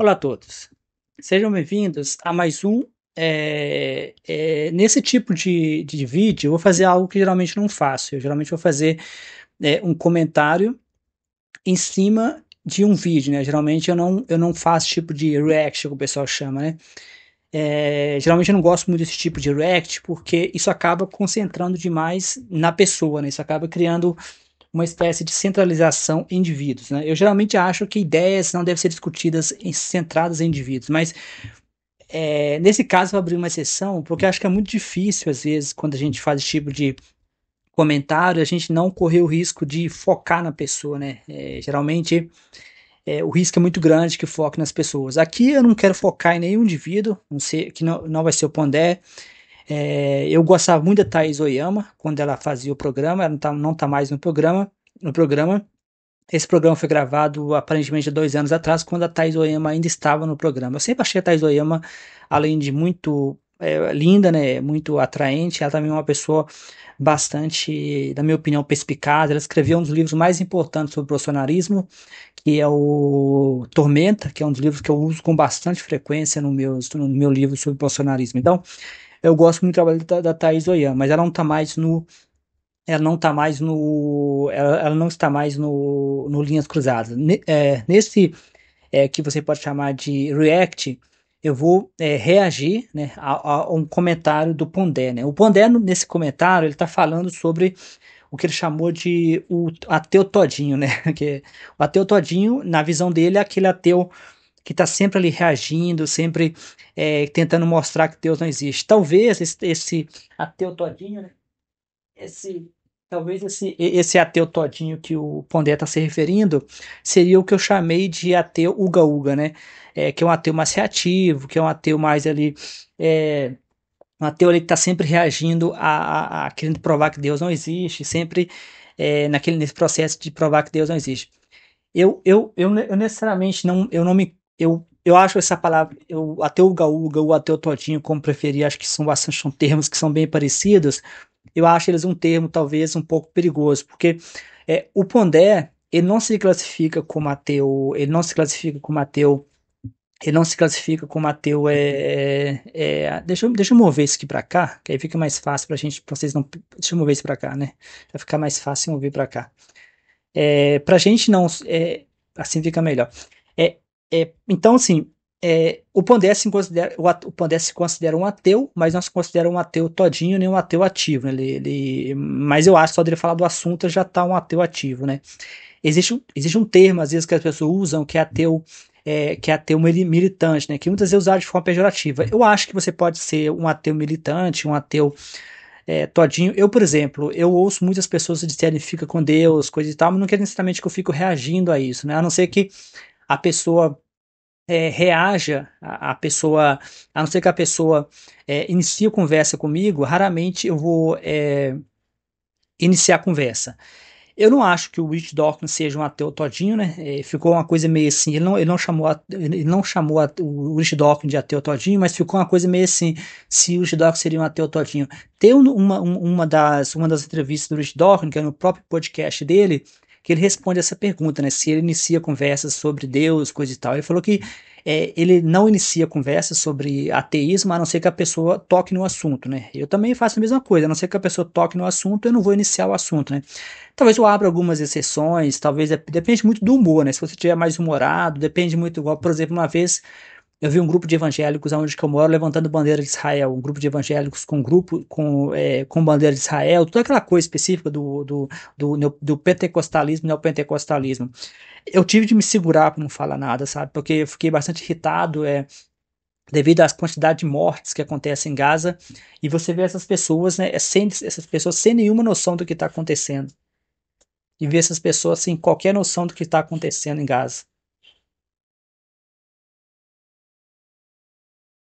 Olá a todos, sejam bem-vindos a mais um. Nesse tipo de vídeo, eu vou fazer algo que geralmente não faço. Eu geralmente vou fazer um comentário em cima de um vídeo, né? Geralmente eu não faço tipo de react, que o pessoal chama, né? Geralmente eu não gosto muito desse tipo de react porque isso acaba concentrando demais na pessoa, né? Isso acaba criando uma espécie de centralização em indivíduos, né? Eu geralmente acho que ideias não devem ser discutidas centradas em indivíduos, mas nesse caso, eu abri uma exceção porque eu acho que é muito difícil, às vezes, quando a gente faz esse tipo de comentário, a gente não correr o risco de focar na pessoa, né? Geralmente, o risco é muito grande que foque nas pessoas. Aqui eu não quero focar em nenhum indivíduo, não sei, que não vai ser o Pondé. Eu gostava muito da Thaís Oyama quando ela fazia o programa, ela não tá mais no programa. Esse programa foi gravado aparentemente há 2 anos atrás, quando a Thais Oyama ainda estava no programa. Eu sempre achei a Thais Oyama, além de muito linda, né, muito atraente, ela também é uma pessoa bastante, na minha opinião, perspicaz. Ela escreveu um dos livros mais importantes sobre o bolsonarismo, que é o Tormenta, que é um dos livros que eu uso com bastante frequência no meu livro sobre bolsonarismo. Então, eu gosto muito do trabalho da Thais Oyama, mas ela não está mais no Linhas Cruzadas. Nesse que você pode chamar de react, eu vou reagir, né, a um comentário do Pondé, né? O Pondé, nesse comentário, ele está falando sobre o que ele chamou de o ateu todinho, né? Que o ateu todinho, na visão dele, é aquele ateu que está sempre ali reagindo, sempre tentando mostrar que Deus não existe. Talvez esse ateu todinho, né? Esse, talvez esse ateu todinho que o Pondé está se referindo seria o que eu chamei de ateu uga-uga, né? Que é um ateu mais reativo, que é um ateu mais ali, é, um ateu ali que está sempre reagindo a querendo provar que Deus não existe, sempre nesse processo de provar que Deus não existe. Eu necessariamente eu acho essa palavra, ateu uga-uga, o ateu todinho, como preferir, acho que são termos que são bem parecidos. Eu acho eles um termo talvez um pouco perigoso, porque o Pondé, ele não se classifica como ateu, ele não se classifica como ateu, deixa eu mover isso aqui para cá, que aí fica mais fácil pra vocês não, deixa eu mover isso para cá, né, vai ficar mais fácil mover para cá. Pra gente não, assim fica melhor. É, então, assim, o Pondé se considera um ateu, mas não se considera um ateu todinho, nem um ateu ativo, né? Mas eu acho que só dele falar do assunto já tá um ateu ativo, né? Existe um termo, às vezes, que as pessoas usam, que é ateu militante, né? Que muitas vezes é usado de forma pejorativa. Eu acho que você pode ser um ateu militante, um ateu todinho. Eu, por exemplo, eu ouço muitas pessoas dizerem fica com Deus, coisa e tal, mas não quer necessariamente que eu fico reagindo a isso, né? A não ser que a pessoa reaja, a não ser que a pessoa inicie a conversa comigo, raramente eu vou iniciar a conversa. Eu não acho que o Rich Dawkins seja um ateu todinho, né? Ficou uma coisa meio assim. Ele não chamou o Rich Dawkins de ateu todinho, mas ficou uma coisa meio assim. Se o Rich Dawkins seria um ateu todinho. Tem uma das entrevistas do Rich Dawkins, que é no próprio podcast dele, que ele responde essa pergunta, né? Se ele inicia conversas sobre Deus, coisa e tal. Ele falou que ele não inicia conversas sobre ateísmo, a não ser que a pessoa toque no assunto, né? Eu também faço a mesma coisa, a não ser que a pessoa toque no assunto, eu não vou iniciar o assunto, né? Talvez eu abra algumas exceções, talvez depende muito do humor, né? Se você tiver mais humorado, depende muito, igual, por exemplo, uma vez eu vi um grupo de evangélicos onde que eu moro levantando bandeira de Israel, um grupo de evangélicos com bandeira de Israel, toda aquela coisa específica do pentecostalismo, neopentecostalismo. Eu tive de me segurar para não falar nada, sabe? Porque eu fiquei bastante irritado, devido às quantidades de mortes que acontecem em Gaza, e você vê essas pessoas, né, essas pessoas sem nenhuma noção do que está acontecendo e ver essas pessoas sem qualquer noção do que está acontecendo em Gaza.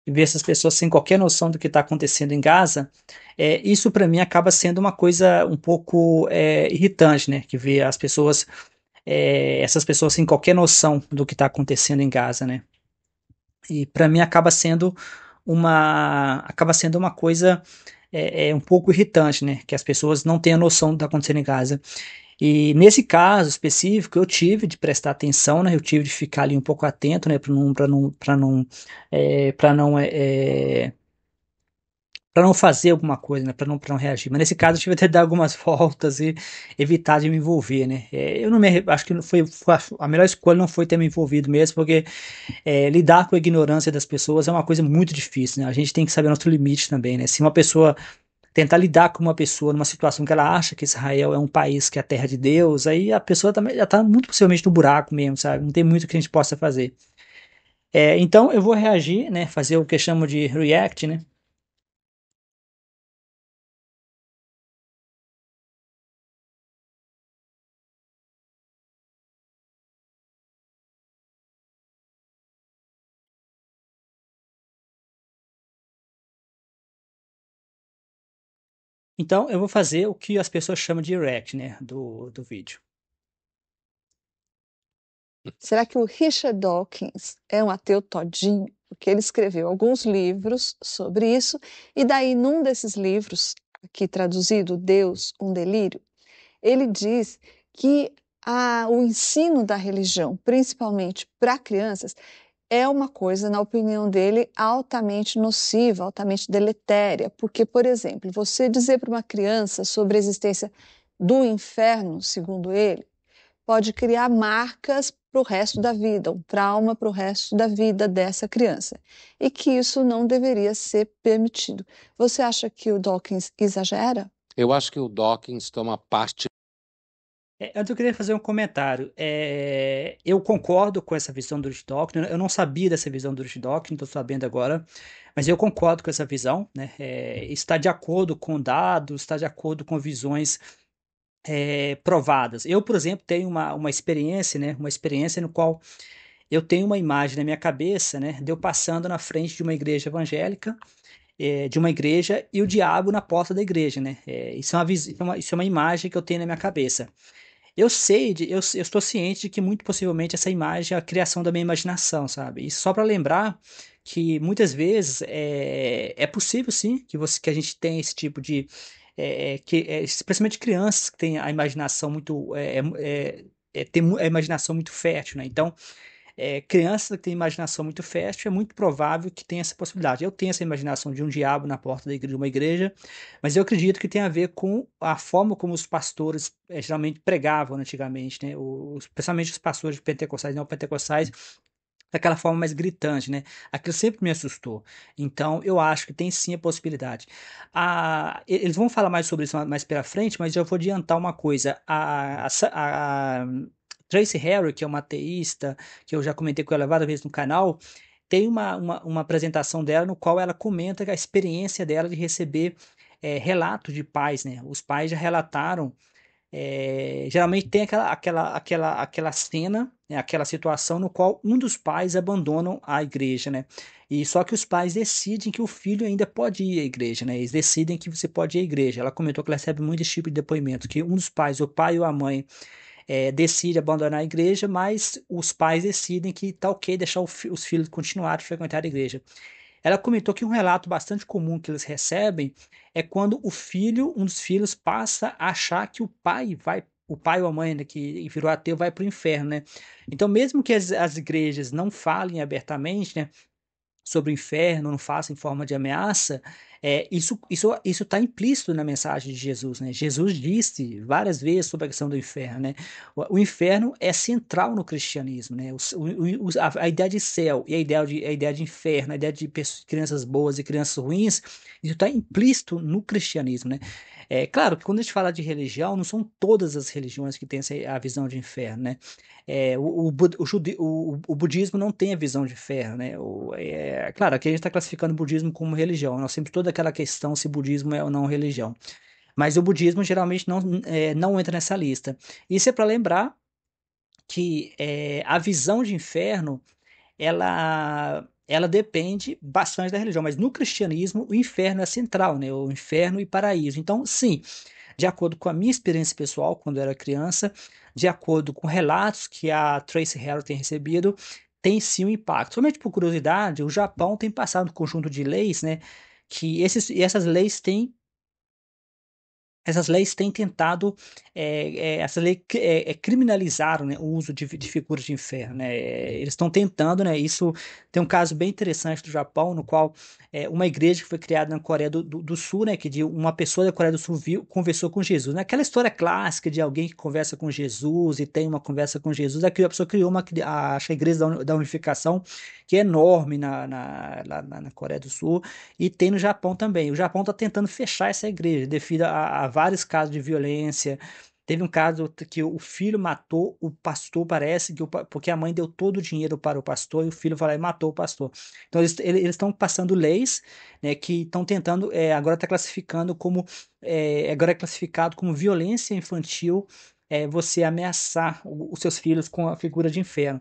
E ver essas pessoas sem qualquer noção do que está acontecendo em Gaza, isso para mim acaba sendo uma coisa um pouco irritante, né? Que ver essas pessoas sem qualquer noção do que está acontecendo em Gaza, né? E para mim acaba sendo uma coisa um pouco irritante, né? Que as pessoas não têm a noção do que está acontecendo em Gaza. E nesse caso específico, eu tive de prestar atenção, né? Eu tive de ficar ali um pouco atento, né? Para não fazer alguma coisa, né? Para não reagir. Mas nesse caso, eu tive até dar algumas voltas e evitar de me envolver, né? Eu não me acho que não foi a melhor escolha não foi ter me envolvido mesmo, porque lidar com a ignorância das pessoas é uma coisa muito difícil, né? A gente tem que saber nosso limite também, né? Se uma pessoa tentar lidar com uma pessoa numa situação que ela acha que Israel é um país que é a terra de Deus, aí a pessoa também já está muito possivelmente no buraco mesmo, sabe? Não tem muito que a gente possa fazer. Então eu vou reagir, né? Fazer o que eu chamo de react, né? Então eu vou fazer o que as pessoas chamam de react, né? Do vídeo. Será que o Richard Dawkins é um ateu todinho? Porque ele escreveu alguns livros sobre isso, e daí, num desses livros, aqui traduzido, Deus, um Delírio, ele diz que o ensino da religião, principalmente para crianças, é uma coisa, na opinião dele, altamente nociva, altamente deletéria, porque, por exemplo, você dizer para uma criança sobre a existência do inferno, segundo ele, pode criar marcas para o resto da vida, um trauma para o resto da vida dessa criança, e que isso não deveria ser permitido. Você acha que o Dawkins exagera? Eu acho que o Dawkins toma parte. Antes eu queria fazer um comentário. Eu concordo com essa visão do Rich Dawkins. Eu não sabia dessa visão do Rich Dawkins, estou sabendo agora, mas eu concordo com essa visão, né? Está de acordo com dados, está de acordo com visões provadas. Eu, por exemplo, tenho uma experiência, né? Uma experiência no qual eu tenho uma imagem na minha cabeça, né? De eu passando na frente de uma igreja evangélica, de uma igreja e o diabo na porta da igreja, né? Isso é uma imagem que eu tenho na minha cabeça. Eu estou ciente de que muito possivelmente essa imagem é a criação da minha imaginação, sabe? E só para lembrar que muitas vezes é possível sim que a gente tenha esse tipo de especialmente crianças que têm a imaginação muito tem a imaginação muito fértil, né? Então criança que tem imaginação muito fértil, é muito provável que tenha essa possibilidade. Eu tenho essa imaginação de um diabo na porta de uma igreja, mas eu acredito que tem a ver com a forma como os pastores geralmente pregavam antigamente, né? Especialmente os pastores pentecostais e não pentecostais, daquela forma mais gritante, né? Aquilo sempre me assustou. Então, eu acho que tem sim a possibilidade. Eles vão falar mais sobre isso mais pela frente, mas eu vou adiantar uma coisa. A Tracy Harry, que é uma ateísta, que eu já comentei com ela várias vezes no canal, tem uma apresentação dela no qual ela comenta a experiência dela de receber relatos de pais, né? Os pais já relataram geralmente tem aquela cena, né, aquela situação no qual um dos pais abandonam a igreja, né? E só que os pais decidem que o filho ainda pode ir à igreja, né? Eles decidem que você pode ir à igreja. Ela comentou que ela recebe muito esse tipo de depoimento, que um dos pais, o pai ou a mãe, decide abandonar a igreja, mas os pais decidem que tá ok deixar os filhos continuarem a frequentar a igreja. Ela comentou que um relato bastante comum que eles recebem é quando um dos filhos passa a achar que o pai ou a mãe, né, que virou ateu, vai para o inferno, né? Então, mesmo que as igrejas não falem abertamente, né, sobre o inferno, não faça em forma de ameaça, isso está implícito na mensagem de Jesus, né? Jesus disse várias vezes sobre a questão do inferno, né? O inferno é central no cristianismo, né? A ideia de céu e a ideia de inferno, a ideia de crianças boas e crianças ruins, isso está implícito no cristianismo, né? É claro que quando a gente fala de religião, não são todas as religiões que têm a visão de inferno, né? O budismo não tem a visão de ferro, né? Claro, aqui a gente está classificando o budismo como religião. Nós temos toda aquela questão se budismo é ou não religião. Mas o budismo geralmente não entra nessa lista. Isso é para lembrar que a visão de inferno ela depende bastante da religião. Mas no cristianismo, o inferno é central, né? O inferno e paraíso. Então, sim, de acordo com a minha experiência pessoal quando eu era criança, de acordo com relatos que a Tracy Harrell tem recebido, tem sim um impacto. Somente por curiosidade, o Japão tem passado um conjunto de leis, né, que essas leis têm essas leis têm tentado, essa lei criminalizaram, né, o uso de figuras de inferno, né? Eles estão tentando, né? Isso tem um caso bem interessante do Japão, no qual uma igreja que foi criada na Coreia do Sul, né? Que de uma pessoa da Coreia do Sul conversou com Jesus, né? Aquela história clássica de alguém que conversa com Jesus e tem uma conversa com Jesus. Aqui a pessoa criou acho que a igreja da unificação, que é enorme lá na Coreia do Sul, e tem no Japão também. O Japão está tentando fechar essa igreja devido a vários casos de violência. Teve um caso que o filho matou o pastor, parece, porque a mãe deu todo o dinheiro para o pastor e o filho foi lá e matou o pastor. Então eles estão passando leis, né, que estão tentando, agora está classificando como, agora é classificado como violência infantil, você ameaçar os seus filhos com a figura de inferno.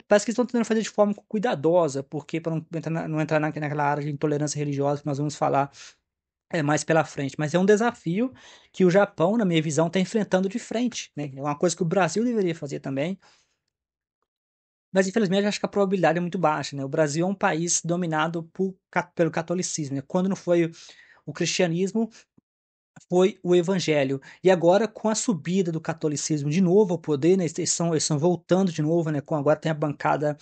Parece que estão tentando fazer de forma cuidadosa, porque para não entrar naquela área de intolerância religiosa que nós vamos falar mais pela frente. Mas é um desafio que o Japão, na minha visão, está enfrentando de frente, né? É uma coisa que o Brasil deveria fazer também. Mas, infelizmente, acho que a probabilidade é muito baixa, né? O Brasil é um país dominado pelo catolicismo, né? Quando não foi o cristianismo, foi o evangelho. E agora, com a subida do catolicismo de novo ao poder, né, eles estão voltando de novo, né, agora tem a bancada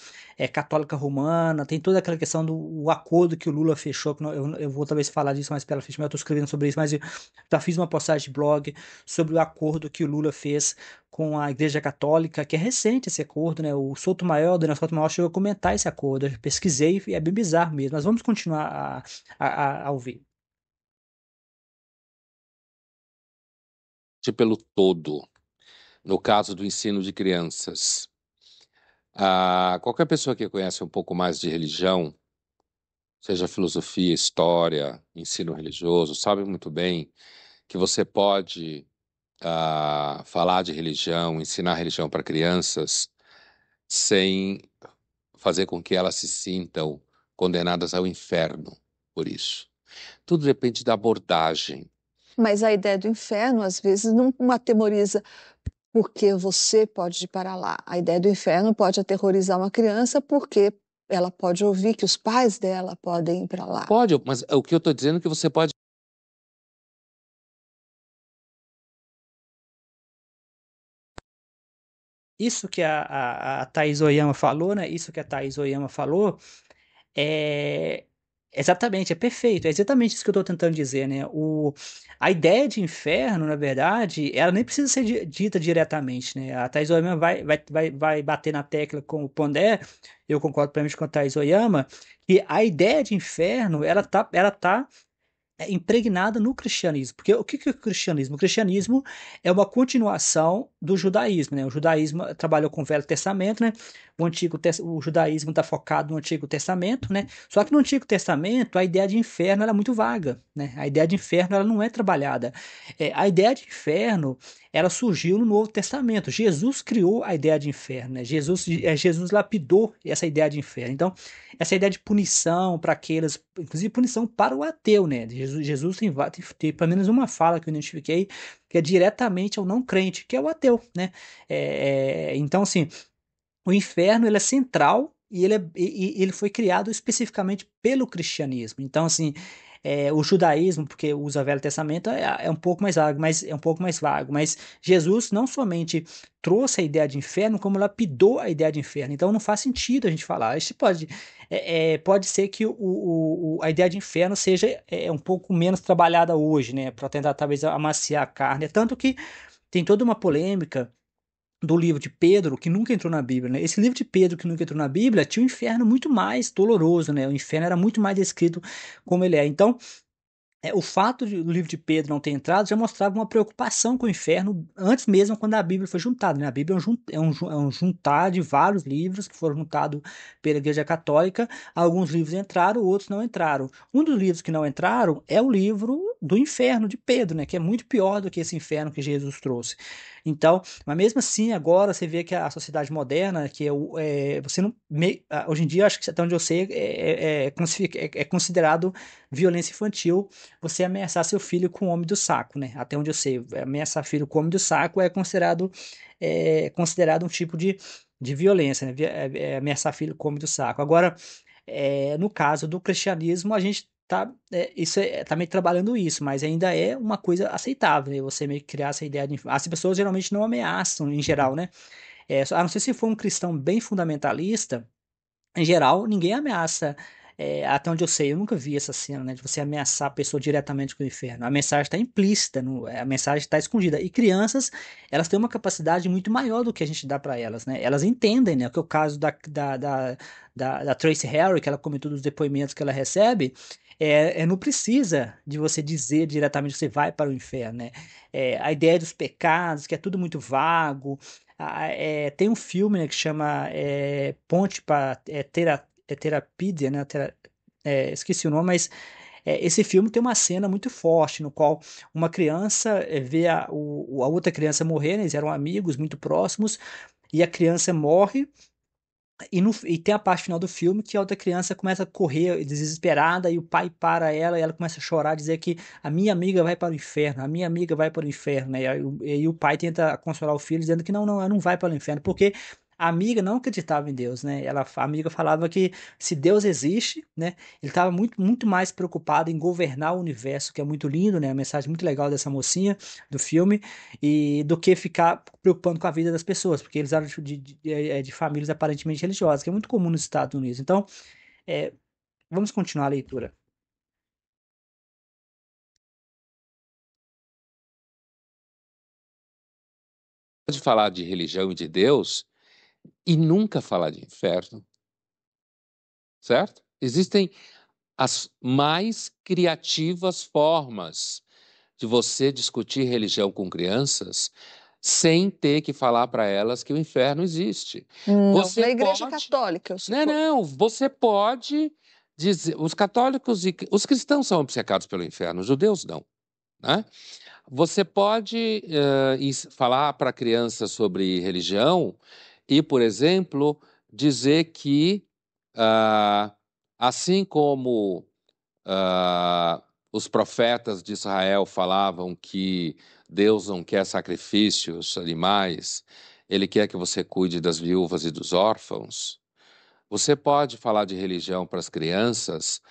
católica romana, tem toda aquela questão do acordo que o Lula fechou, que eu vou talvez falar disso mais pela frente, mas eu estou escrevendo sobre isso, mas eu já fiz uma postagem de blog sobre o acordo que o Lula fez com a Igreja Católica, que é recente esse acordo, né, o Daniel Sotomayor chegou a comentar esse acordo, eu pesquisei e é bem bizarro mesmo, mas vamos continuar a ouvir. Pelo todo, no caso do ensino de crianças. Qualquer pessoa que conhece um pouco mais de religião, seja filosofia, história, ensino religioso, sabe muito bem que você pode falar de religião, ensinar religião para crianças sem fazer com que elas se sintam condenadas ao inferno por isso. Tudo depende da abordagem. Mas a ideia do inferno, às vezes, não atemoriza porque você pode ir para lá. A ideia do inferno pode aterrorizar uma criança porque ela pode ouvir que os pais dela podem ir para lá. Pode, mas o que eu estou dizendo é que você pode. Isso que a Thaís Oyama falou, né? Isso que a Thaís Oyama falou é exatamente, é perfeito. É exatamente isso que eu estou tentando dizer, né? A ideia de inferno, na verdade, ela nem precisa ser dita diretamente, né? A Thaís Oyama vai bater na tecla com o Pondé, eu concordo plenamente com a Thaís Oyama, que a ideia de inferno, ela tá impregnada no cristianismo. Porque o que é o cristianismo? O cristianismo é uma continuação do judaísmo, né? O judaísmo trabalhou com o Velho Testamento, né? O judaísmo está focado no Antigo Testamento, né? Só que no Antigo Testamento a ideia de inferno era muito vaga, né? A ideia de inferno ela não é trabalhada. A ideia de inferno ela surgiu no Novo Testamento. Jesus criou a ideia de inferno, né? Jesus lapidou essa ideia de inferno. Então, essa ideia de punição para aqueles, inclusive punição para o ateu, né? Jesus tem pelo menos uma fala que eu identifiquei, que é diretamente ao não crente, que é o ateu, né? Então, assim, o inferno ele é central e ele foi criado especificamente pelo cristianismo. Então, assim, o judaísmo, porque usa o Velho Testamento, é um pouco mais vago, mas Jesus não somente trouxe a ideia de inferno, como lapidou a ideia de inferno. Então, não faz sentido a gente falar. A gente pode ser que a ideia de inferno seja um pouco menos trabalhada hoje, né, para tentar talvez amaciar a carne. Tanto que tem toda uma polêmica do livro de Pedro, que nunca entrou na Bíblia, né? Esse livro de Pedro, que nunca entrou na Bíblia, tinha um inferno muito mais doloroso, né? O inferno era muito mais descrito como ele é. Então, o fato do livro de Pedro não ter entrado já mostrava uma preocupação com o inferno antes mesmo quando a Bíblia foi juntada, né? A Bíblia é um juntar de vários livros que foram juntados pela Igreja Católica. Alguns livros entraram, outros não entraram. Um dos livros que não entraram é o livro do inferno de Pedro, né? Que é muito pior do que esse inferno que Jesus trouxe. Então, mas mesmo assim, agora você vê que a sociedade moderna, que você não, hoje em dia, acho que até onde eu sei, é considerado violência infantil você ameaçar seu filho com o homem do saco, né? Até onde eu sei, ameaçar filho com o homem do saco é considerado um tipo de violência, né? Ameaçar filho com o homem do saco. Agora, no caso do cristianismo, a gente isso tá meio que trabalhando isso, mas ainda é uma coisa aceitável, né? Você meio que criar essa ideia de. As pessoas geralmente não ameaçam, em geral, né? A não ser se for um cristão bem fundamentalista, em geral, ninguém ameaça. Até onde eu sei, eu nunca vi essa cena, né, de você ameaçar a pessoa diretamente com o inferno. A mensagem está implícita, a mensagem está escondida. E crianças, elas têm uma capacidade muito maior do que a gente dá para elas, né? Elas entendem, né? Que é o caso da Tracy Harry, que ela comentou dos depoimentos que ela recebe. Não precisa de você dizer diretamente que você vai para o inferno, né? A ideia dos pecados, que é tudo muito vago. Tem um filme, né, que chama Ponte para Terapídia, né? Esqueci o nome, mas esse filme tem uma cena muito forte no qual uma criança vê a outra criança morrer, né, eles eram amigos muito próximos, e a criança morre. E tem a parte final do filme que a outra criança começa a correr desesperada e o pai para ela e ela começa a chorar, dizer que a minha amiga vai para o inferno, a minha amiga vai para o inferno, né? E o pai tenta consolar o filho dizendo que não, ela não vai para o inferno, porque a amiga não acreditava em Deus, né? A amiga falava que se Deus existe, né? Ele estava muito, muito mais preocupado em governar o universo, que é muito lindo, né? A mensagem muito legal dessa mocinha do filme, e do que ficar preocupando com a vida das pessoas, porque eles eram de famílias aparentemente religiosas, que é muito comum nos Estados Unidos. Então, é, vamos continuar a leitura. Pode falar de religião e de Deus e nunca falar de inferno, certo? Existem as mais criativas formas de você discutir religião com crianças sem ter que falar para elas que o inferno existe. Não, Você na Igreja pode. Católica, eu suponho. Não, você pode dizer. Os católicos e os cristãos são obcecados pelo inferno, os judeus não. Né? Você pode falar para a criança sobre religião e, por exemplo, dizer que, ah, assim como os profetas de Israel falavam que Deus não quer sacrifícios animais, Ele quer que você cuide das viúvas e dos órfãos. Você pode falar de religião para as crianças,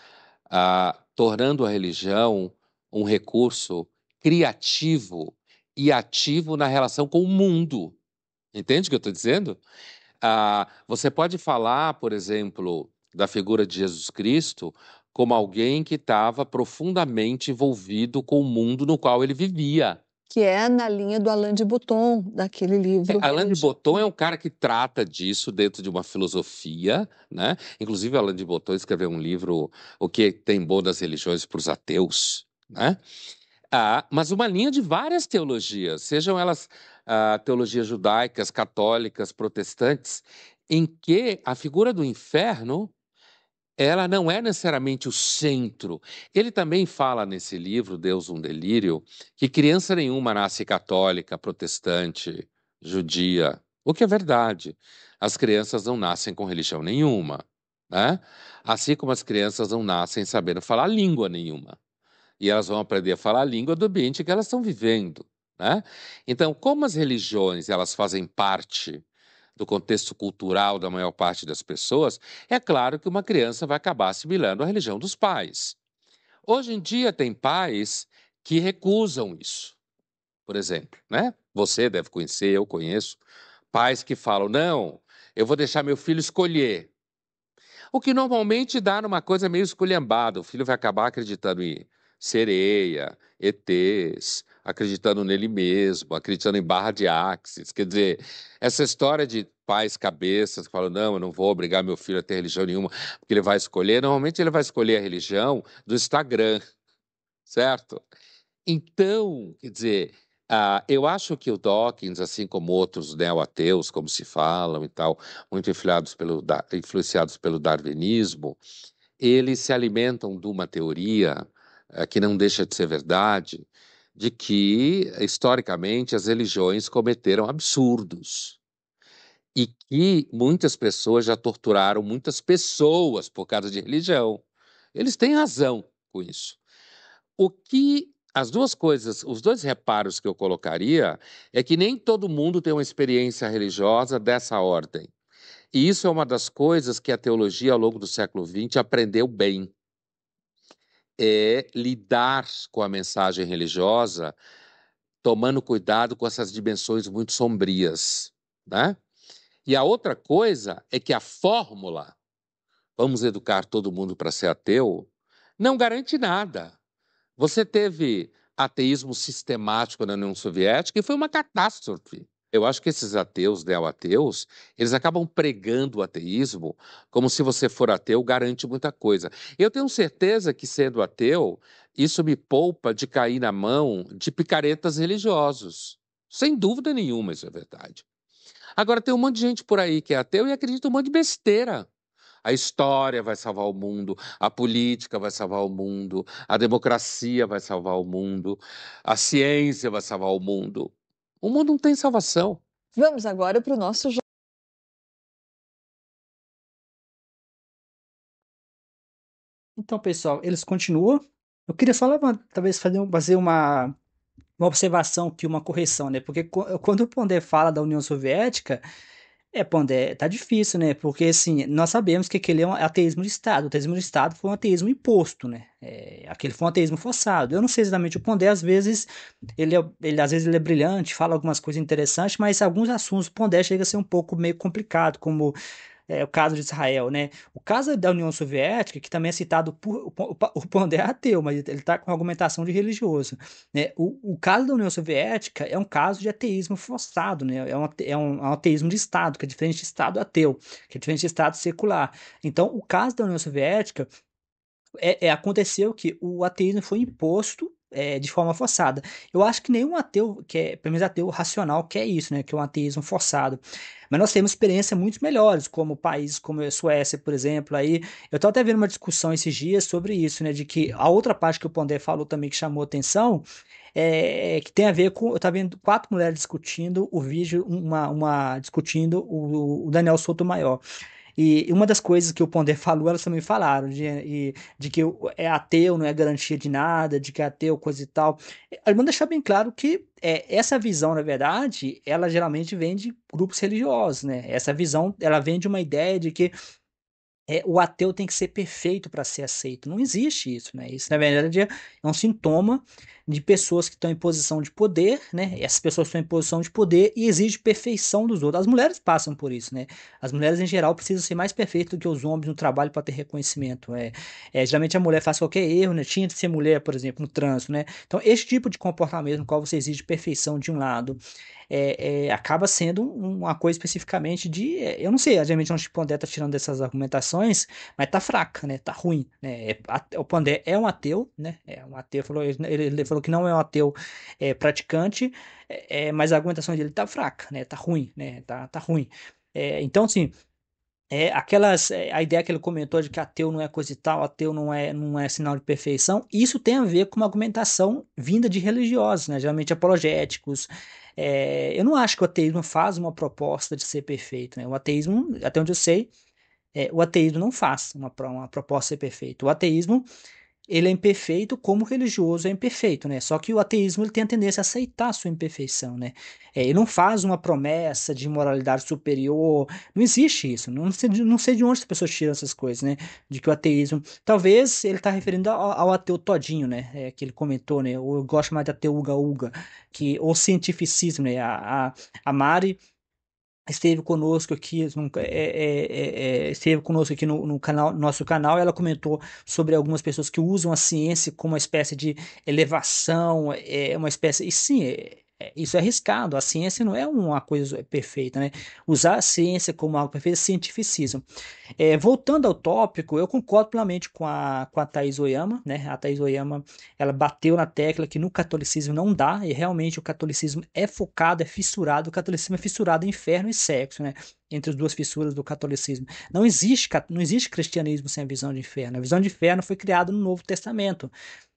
tornando a religião um recurso criativo e ativo na relação com o mundo. Entende o que eu estou dizendo? Você pode falar, por exemplo, da figura de Jesus Cristo como alguém que estava profundamente envolvido com o mundo no qual ele vivia. Que é na linha do Alain de Botton, daquele livro. Alain de Botton é um cara que trata disso dentro de uma filosofia, né? Inclusive, Alain de Botton escreveu um livro, O que tem bom das religiões para os ateus, né? Mas uma linha de várias teologias, sejam elas teologias judaicas, católicas, protestantes, em que a figura do inferno ela não é necessariamente o centro. Ele também fala nesse livro, Deus um Delírio, que criança nenhuma nasce católica, protestante, judia, o que é verdade. As crianças não nascem com religião nenhuma, né? Assim como as crianças não nascem sabendo falar língua nenhuma. E elas vão aprender a falar a língua do ambiente que elas estão vivendo, né? Então, como as religiões elas fazem parte do contexto cultural da maior parte das pessoas, é claro que uma criança vai acabar assimilando a religião dos pais. Hoje em dia tem pais que recusam isso, por exemplo, né? Você deve conhecer, eu conheço, pais que falam, não, eu vou deixar meu filho escolher. O que normalmente dá numa coisa meio esculhambada. O filho vai acabar acreditando em sereia, ETs, acreditando nele mesmo, acreditando em barra de Axis. Quer dizer, essa história de pais cabeças que falam, não, eu não vou obrigar meu filho a ter religião nenhuma, porque ele vai escolher. Normalmente ele vai escolher a religião do Instagram, certo? Então, quer dizer, eu acho que o Dawkins, assim como outros neo-ateus, como se falam e tal, muito influenciados pelo darwinismo, eles se alimentam de uma teoria que não deixa de ser verdade, de que, historicamente, as religiões cometeram absurdos e que muitas pessoas já torturaram muitas pessoas por causa de religião. Eles têm razão com isso. O que as duas coisas, os dois reparos que eu colocaria é que nem todo mundo tem uma experiência religiosa dessa ordem. E isso é uma das coisas que a teologia ao longo do século XX aprendeu bem. é lidar com a mensagem religiosa tomando cuidado com essas dimensões muito sombrias, né? E a outra coisa é que a fórmula, vamos educar todo mundo para ser ateu, não garante nada. Você teve ateísmo sistemático na União Soviética e foi uma catástrofe. Eu acho que esses ateus, neo-ateus, eles acabam pregando o ateísmo como se você for ateu garante muita coisa. Eu tenho certeza que, sendo ateu, isso me poupa de cair na mão de picaretas religiosos. Sem dúvida nenhuma, isso é verdade. Agora, tem um monte de gente por aí que é ateu e acredita um monte de besteira. A história vai salvar o mundo, a política vai salvar o mundo, a democracia vai salvar o mundo, a ciência vai salvar o mundo. O mundo não tem salvação. Vamos agora para o nosso Então, pessoal, eles continuam. Eu queria só talvez fazer uma observação aqui, uma correção, né? Porque quando o Pondé fala da União Soviética, Pondé, tá difícil, né? Porque, assim, nós sabemos que aquele é um ateísmo de Estado. O ateísmo de Estado foi um ateísmo imposto, né? Aquele foi um ateísmo forçado. Eu não sei exatamente o Pondé, às vezes, às vezes ele é brilhante, fala algumas coisas interessantes, mas alguns assuntos o Pondé chega a ser um pouco meio complicado, como o caso de Israel, né? O caso da União Soviética, que também é citado o Pondé é ateu, mas ele está com argumentação de religioso, né? O caso da União Soviética é um caso de ateísmo forçado, né? É um ateísmo de Estado, que é diferente de Estado ateu, que é diferente de Estado secular. Então, o caso da União Soviética aconteceu que o ateísmo foi imposto de forma forçada. Eu acho que nenhum ateu, pelo menos ateu racional, quer isso, né? Que é um ateísmo forçado. Mas nós temos experiências muito melhores, como países como a Suécia, por exemplo. Aí, eu estava até vendo uma discussão esses dias sobre isso, né? De que a outra parte que o Pondé falou também que chamou atenção que tem a ver com. Eu estava vendo 4 mulheres discutindo o vídeo, discutindo o Daniel Sotomayor. E uma das coisas que o Pondé falou, elas também falaram, de que é ateu, não é garantia de nada, de que é ateu, coisa e tal. Vamos deixar bem claro que essa visão, na verdade, ela geralmente vem de grupos religiosos, né? Essa visão, ela vem de uma ideia de que o ateu tem que ser perfeito para ser aceito. Não existe isso, né? Isso, na verdade, é um sintoma de pessoas que estão em posição de poder, né? Essas pessoas estão em posição de poder e exigem perfeição dos outros. As mulheres passam por isso, né? As mulheres, em geral, precisam ser mais perfeitas do que os homens no trabalho para ter reconhecimento. Geralmente a mulher faz qualquer erro, né? Tinha de ser mulher, por exemplo, no trânsito, né? Então, esse tipo de comportamento no qual você exige perfeição de um lado acaba sendo uma coisa especificamente de. Eu não sei, obviamente não o Pondé tá tirando dessas argumentações, mas tá fraca, né? Tá ruim, né? O Pondé é um ateu, né? É um ateu, ele falou que não é um ateu praticante, mas a argumentação dele tá fraca, né? Tá ruim, né? Tá ruim. Então, assim. A ideia que ele comentou de que ateu não é coisa e tal, ateu não é sinal de perfeição, isso tem a ver com uma argumentação vinda de religiosos, né? Geralmente apologéticos. Eu não acho que o ateísmo faz uma proposta de ser perfeito, né? O ateísmo, até onde eu sei, o ateísmo não faz uma proposta de ser perfeito. O ateísmo ele é imperfeito como o religioso é imperfeito, né? Só que o ateísmo ele tem a tendência a aceitar a sua imperfeição, né? Ele não faz uma promessa de moralidade superior, não existe isso. Não sei de onde as pessoas tiram essas coisas, né? De que o ateísmo, talvez ele está referindo ao ateu todinho, né? Que ele comentou, né? Ou eu gosto mais de ateu uga-uga, ou cientificismo, né? A Mari esteve conosco aqui, esteve conosco aqui no canal, nosso canal, e ela comentou sobre algumas pessoas que usam a ciência como uma espécie de elevação, uma espécie, e sim, isso é arriscado, a ciência não é uma coisa perfeita, né? Usar a ciência como algo perfeito é cientificismo. Voltando ao tópico, eu concordo plenamente com a Thaís Oyama, né? A Thaís Oyama, ela bateu na tecla que no catolicismo não dá, e realmente o catolicismo é focado, é fissurado, o catolicismo é fissurado em inferno e sexo, né? Entre as duas fissuras do catolicismo. Não existe cristianismo sem a visão de inferno. A visão de inferno foi criada no Novo Testamento.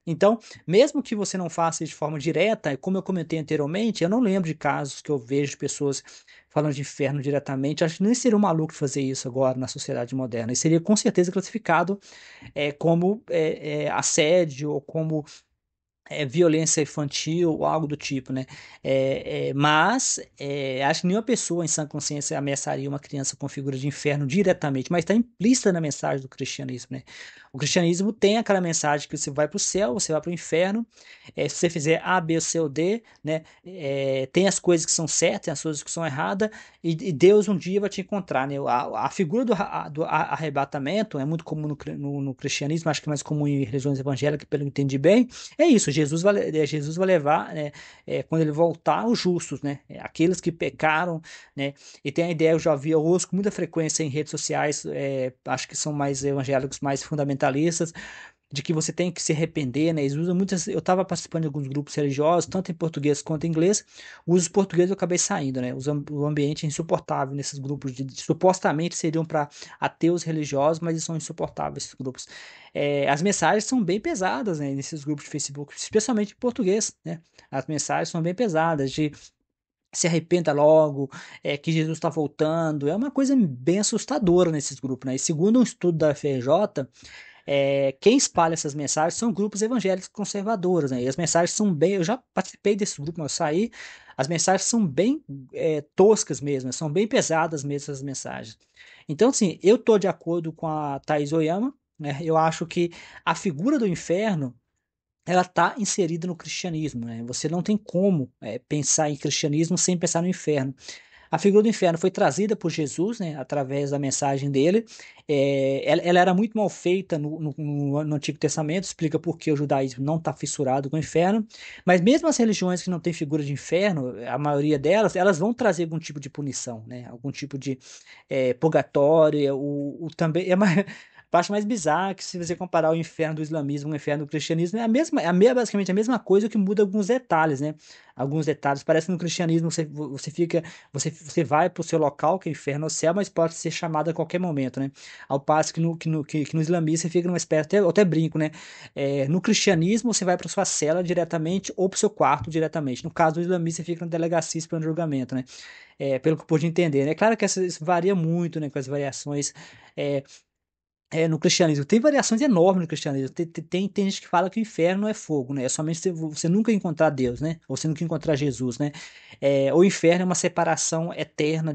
Então, mesmo que você não faça isso de forma direta, como eu comentei anteriormente, eu não lembro de casos que eu vejo de pessoas falando de inferno diretamente. Acho que nem seria um maluco fazer isso agora na sociedade moderna. E seria com certeza classificado como assédio ou como violência infantil ou algo do tipo, né? Mas acho que nenhuma pessoa em sã consciência ameaçaria uma criança com figura de inferno diretamente, mas está implícita na mensagem do cristianismo, né? O cristianismo tem aquela mensagem que você vai para o céu, você vai para o inferno, se você fizer A, B, C ou D, né? Tem as coisas que são certas, tem as coisas que são erradas, e Deus um dia vai te encontrar, né? A figura do arrebatamento é muito comum no cristianismo, acho que é mais comum em religiões evangélicas, pelo que eu entendi bem. É isso, Jesus vai levar, né, quando ele voltar, os justos, né, aqueles que pecaram, né, e tem a ideia, eu já vi, eu ouço com muita frequência em redes sociais, acho que são mais evangélicos, mais fundamentalistas, de que você tem que se arrepender, né, eles usam muitas, eu estava participando de alguns grupos religiosos, tanto em português quanto em inglês, os portugueses eu acabei saindo, né, o ambiente é insuportável nesses grupos, supostamente seriam para ateus religiosos, mas eles são insuportáveis esses grupos. As mensagens são bem pesadas, né, nesses grupos de Facebook, especialmente em português, né, as mensagens são bem pesadas, de se arrependa logo, que Jesus está voltando, é uma coisa bem assustadora nesses grupos, né, e segundo um estudo da FRJ, quem espalha essas mensagens são grupos evangélicos conservadores, né? E as mensagens são bem. Eu já participei desse grupo, mas eu saí. As mensagens são bem toscas mesmo, né? São bem pesadas mesmo essas mensagens. Então, assim, eu tô de acordo com a Thais Oyama, né? Eu acho que a figura do inferno ela está inserida no cristianismo, né? Você não tem como pensar em cristianismo sem pensar no inferno. A figura do inferno foi trazida por Jesus, né, através da mensagem dele. Ela era muito mal feita no Antigo Testamento, explica por que o judaísmo não está fissurado com o inferno. Mas mesmo as religiões que não têm figura de inferno, a maioria delas, elas vão trazer algum tipo de punição, né, algum tipo de purgatório. Também a parte mais bizarra é que se você comparar o inferno do islamismo com o inferno do cristianismo, basicamente a mesma coisa, que muda alguns detalhes, né? Alguns detalhes. Parece que no cristianismo você vai para o seu local, que é o inferno ou céu, mas pode ser chamado a qualquer momento, né? Ao passo que no islamismo você fica numa espécie, até brinco, né? No cristianismo você vai para sua cela diretamente ou para o seu quarto diretamente. No caso do islamismo você fica na delegacia esperando julgamento, né? Pelo que eu pude entender, né? Claro que isso varia muito, né? Com as variações. É, no cristianismo. Tem variações enormes no cristianismo. Tem gente que fala que o inferno é fogo, né? É somente você nunca encontrar Deus, né? Ou você nunca encontrar Jesus, né? O inferno é uma separação eterna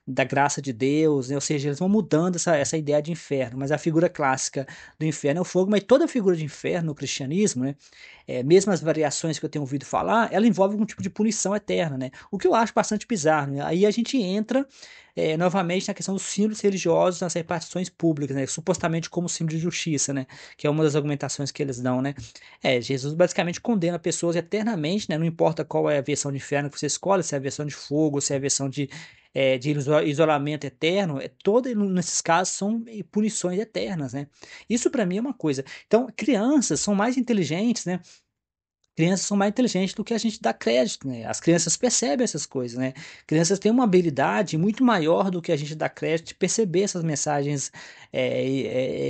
da graça de Deus, né? Ou seja, eles vão mudando essa ideia de inferno. Mas a figura clássica do inferno é o fogo. Mas toda figura de inferno no cristianismo, né? Mesmo as variações que eu tenho ouvido falar, ela envolve algum tipo de punição eterna, né? O que eu acho bastante bizarro, né? Aí a gente entra novamente na questão dos símbolos religiosos nas repartições públicas, né? Supostamente como símbolo de justiça, né? Que é uma das argumentações que eles dão, né? Jesus basicamente condena pessoas eternamente, né? Não importa qual é a versão de inferno que você escolhe, se é a versão de fogo, se é a versão de isolamento eterno, nesses casos são punições eternas, né? Isso para mim é uma coisa. Então, crianças são mais inteligentes, né? Crianças são mais inteligentes do que a gente dá crédito, né? As crianças percebem essas coisas, né? Crianças têm uma habilidade muito maior do que a gente dá crédito de perceber essas mensagens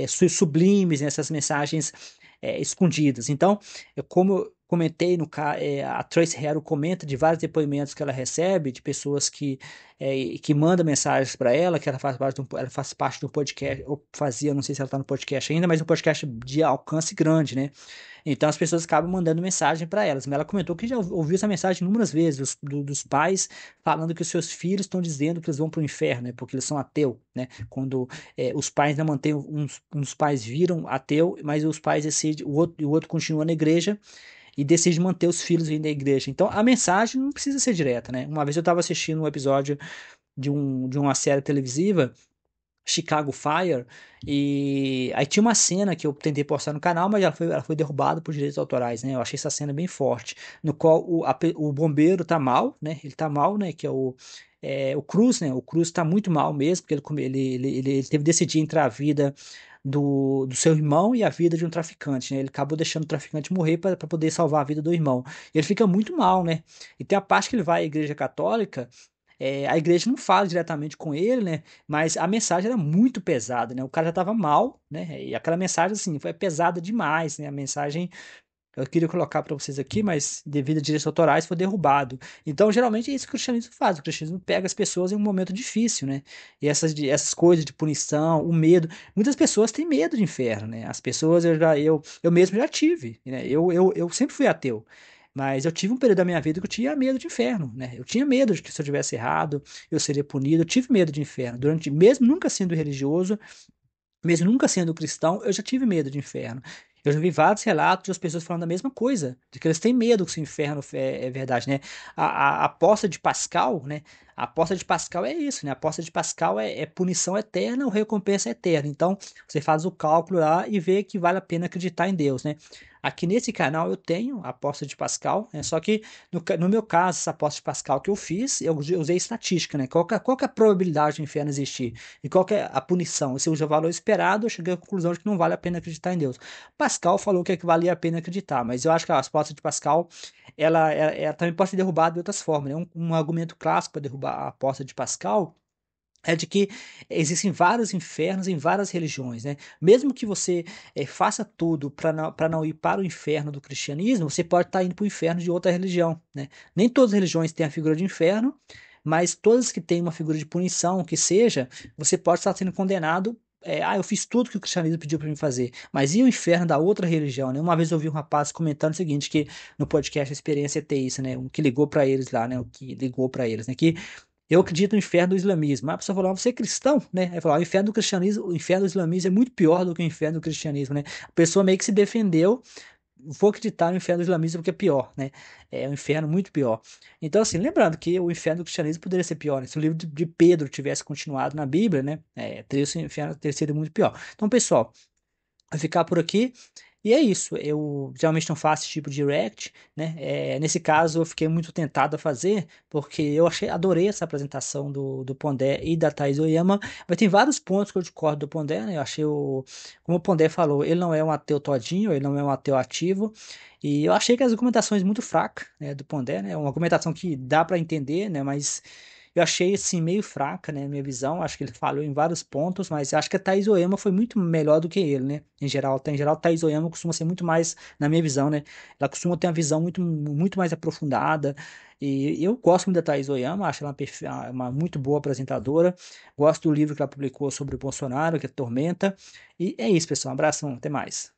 sublimes, né? Essas mensagens escondidas. Então, como eu comentei, a Tracy Harrow comenta de vários depoimentos que ela recebe de pessoas que mandam mensagens para ela, que ela faz parte de um podcast, ou fazia, não sei se ela está no podcast ainda, mas um podcast de alcance grande, né? Então as pessoas acabam mandando mensagem para elas. Mas ela comentou que já ouviu essa mensagem inúmeras vezes dos pais falando que os seus filhos estão dizendo que eles vão para o inferno, né? Porque eles são ateus, né? Quando os pais não mantêm, uns pais viram ateu, mas os pais decidem, o outro continua na igreja e decide manter os filhos indo à igreja. Então a mensagem não precisa ser direta, né? Uma vez eu estava assistindo um episódio de uma série televisiva, Chicago Fire, e aí tinha uma cena que eu tentei postar no canal, mas ela foi derrubada por direitos autorais, né? Eu achei essa cena bem forte, no qual o bombeiro tá mal, né? Ele tá mal, né? Que é o Cruz, né? O Cruz tá muito mal mesmo, porque ele teve que decidir entre a vida do seu irmão e a vida de um traficante, né? Ele acabou deixando o traficante morrer para poder salvar a vida do irmão. Ele fica muito mal, né? E tem a parte que ele vai à igreja católica, a igreja não fala diretamente com ele, né? Mas a mensagem era muito pesada, né? O cara já estava mal, né? E aquela mensagem, assim, foi pesada demais, né? A mensagem Eu queria colocar para vocês aqui, mas devido a direitos autorais foi derrubado. Então, geralmente é isso que o cristianismo faz. O cristianismo pega as pessoas em um momento difícil, né? E essas coisas de punição, o medo. Muitas pessoas têm medo de inferno, né? As pessoas, eu mesmo já tive, né? Eu sempre fui ateu. Mas eu tive um período da minha vida que eu tinha medo de inferno, né? Eu tinha medo de que se eu tivesse errado, eu seria punido. Eu tive medo de inferno. Mesmo nunca sendo religioso, mesmo nunca sendo cristão, eu já tive medo de inferno. Eu já vi vários relatos das pessoas falando a mesma coisa, de que eles têm medo que o inferno é verdade, né? A aposta de Pascal, né? A aposta de Pascal é isso, né? A aposta de Pascal é punição eterna ou recompensa eterna. Então, você faz o cálculo lá e vê que vale a pena acreditar em Deus, né? Aqui nesse canal eu tenho a aposta de Pascal, né? Só que no meu caso, essa aposta de Pascal que eu fiz, eu usei estatística, né? Qual que é a probabilidade do inferno existir? E qual que é a punição? Se usa o valor esperado, eu cheguei à conclusão de que não vale a pena acreditar em Deus. Pascal falou que valia a pena acreditar, mas eu acho que a resposta de Pascal, ela também pode ser derrubada de outras formas, né? Um argumento clássico para derrubar a aposta de Pascal é de que existem vários infernos em várias religiões, né? Mesmo que você faça tudo para não ir para o inferno do cristianismo, você pode estar indo para o inferno de outra religião, né? Nem todas as religiões têm a figura de inferno, mas todas que têm uma figura de punição, que seja, você pode estar sendo condenado. Eu fiz tudo que o cristianismo pediu para mim fazer, mas e o inferno da outra religião, né? Uma vez eu ouvi um rapaz comentando o seguinte, que no podcast a Experiência Teísta, né? O que ligou para eles lá, né? O que ligou para eles, né? Que eu acredito no inferno do islamismo. A pessoa falou, você é cristão, né? Aí falou, o inferno do cristianismo, o inferno do islamismo é muito pior do que o inferno do cristianismo, né? A pessoa meio que se defendeu, vou acreditar no inferno do islamismo porque é pior, né? É um inferno muito pior. Então, assim, lembrando que o inferno do cristianismo poderia ser pior, né? Se o livro de Pedro tivesse continuado na Bíblia, né? O inferno teria sido muito pior. Então, pessoal, vai ficar por aqui. E é isso, eu geralmente não faço esse tipo de react, né? Nesse caso eu fiquei muito tentado a fazer, porque adorei essa apresentação do Pondé e da Thaís Oyama, mas tem vários pontos que eu discordo do Pondé, né? Eu achei como o Pondé falou, ele não é um ateu todinho, ele não é um ateu ativo, e eu achei que as argumentações muito fracas, né, do Pondé, né? Uma argumentação que dá para entender, né? Mas eu achei assim meio fraca, né, minha visão. Acho que ele falou em vários pontos, mas acho que a Thaís Oyama foi muito melhor do que ele, né? Em geral, a Thaís Oyama costuma ser muito mais, na minha visão, né? Ela costuma ter uma visão muito mais aprofundada. E eu gosto muito da Thaís Oyama, acho ela uma muito boa apresentadora. Gosto do livro que ela publicou sobre o Bolsonaro, que é Tormenta. E é isso, pessoal. Um abração, até mais.